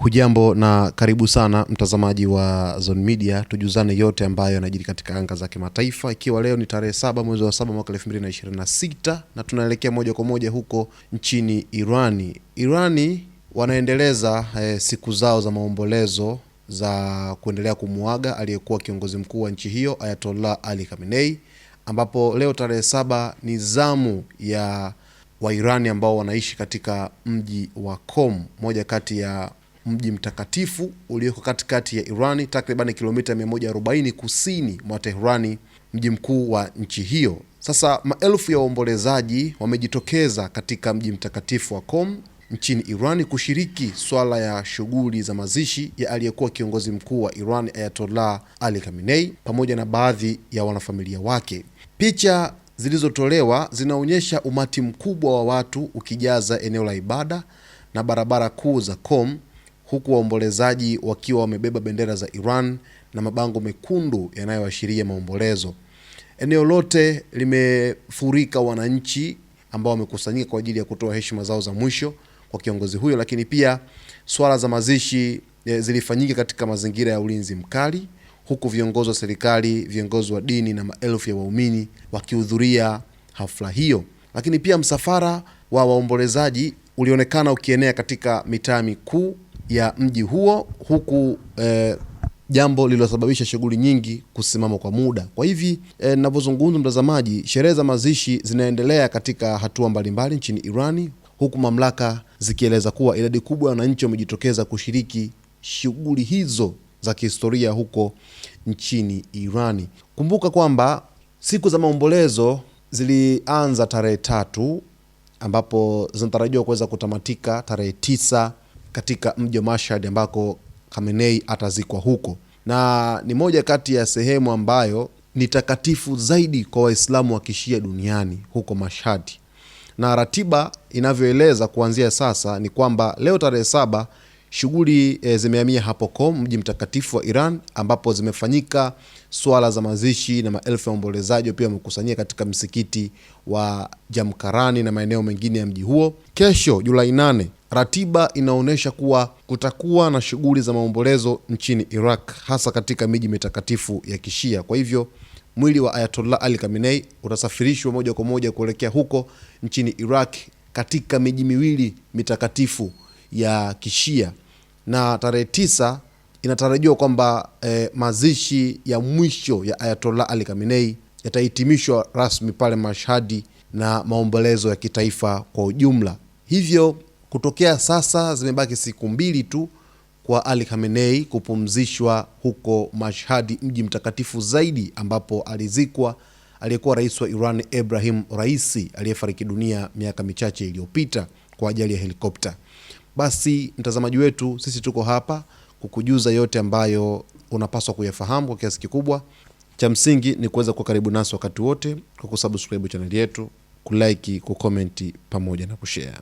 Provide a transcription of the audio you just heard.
Hujambo na karibu sana mtazamaji wa Zone Media, tujuzane yote ambayo yanajiri katika anga za kimataifa, ikiwa leo ni tarehe 7 mwezi wa 7 mwaka 2026 na tunaelekea moja kwa moja huko nchini Irani wanaendeleza siku zao za maombolezo za kuendelea kumuaga aliyekuwa kiongozi mkuu wa nchi hiyo Ayatollah Ali Khamenei, ambapo leo tarehe 7 ni zamu ya Wairani ambao wanaishi katika mji wa Qom, moja kati ya mji mtakatifu ulioko katikati ya Irani, takriban kilomita 140 kusini mwa Tehrani, mji mkuu wa nchi hiyo. Sasa maelfu ya waombolezaji wamejitokeza katika mji mtakatifu wa Qom nchini Irani kushiriki swala ya shughuli za mazishi ya aliyekuwa kiongozi mkuu wa Iran Ayatollah Ali Khamenei pamoja na baadhi ya wanafamilia wake. Picha zilizotolewa zinaonyesha umati mkubwa wa watu ukijaza eneo la ibada na barabara kuu za Qom, huku waombolezaji wakiwa wamebeba bendera za Iran na mabango mekundu yanayoashiria maombolezo. Eneo lote limefurika wananchi ambao wamekusanyika kwa ajili ya kutoa heshima zao za mwisho kwa kiongozi huyo, lakini pia swala za mazishi zilifanyika katika mazingira ya ulinzi mkali, huku viongozi wa serikali, viongozi wa dini na maelfu ya waumini wakihudhuria hafla hiyo. Lakini pia msafara wa waombolezaji ulionekana ukienea katika mitaa mikuu ya mji huo, huku jambo lililosababisha shughuli nyingi kusimama kwa muda. Kwa hivi ninavyozungumza mtazamaji, sherehe za mazishi zinaendelea katika hatua mbalimbali nchini Irani, huku mamlaka zikieleza kuwa idadi kubwa ya wananchi wamejitokeza kushiriki shughuli hizo za kihistoria huko nchini Irani. Kumbuka kwamba siku za maombolezo zilianza tarehe 3 ambapo zinatarajiwa kuweza kutamatika tarehe 9 katika mji wa Mashhad ambako Khamenei atazikwa huko, na ni moja kati ya sehemu ambayo ni takatifu zaidi kwa Waislamu wa Kishia duniani huko Mashhad. Na ratiba inavyoeleza kuanzia sasa ni kwamba leo tarehe 7 shughuli zimehamia hapo Qom, mji mtakatifu wa Iran, ambapo zimefanyika swala za mazishi na maelfu ya waombolezaji pia wamekusanyika katika msikiti wa Jamkarani na maeneo mengine ya mji huo. Kesho Julai 8, ratiba inaonyesha kuwa kutakuwa na shughuli za maombolezo nchini Iraq, hasa katika miji mitakatifu ya Kishia. Kwa hivyo mwili wa Ayatollah Ali Khamenei utasafirishwa moja kwa moja kuelekea huko nchini Iraq katika miji miwili mitakatifu ya Kishia, na tarehe 9 inatarajiwa kwamba mazishi ya mwisho ya Ayatollah Ali Khamenei yatahitimishwa rasmi pale Mashhad na maombolezo ya kitaifa kwa ujumla. Hivyo kutokea sasa zimebaki siku 2 tu kwa Ali Khamenei kupumzishwa huko Mashhad, mji mtakatifu zaidi ambapo alizikwa aliyekuwa rais wa Iran Ebrahim Raisi, aliyefariki dunia miaka michache iliyopita kwa ajali ya helikopta. Basi mtazamaji wetu, sisi tuko hapa kukujuza yote ambayo unapaswa kuyafahamu kwa kiasi kikubwa. Cha msingi ni kuweza kuwa karibu nasi wakati wote kwa kusubscribe channel yetu, kulike, kucomment pamoja na kushare.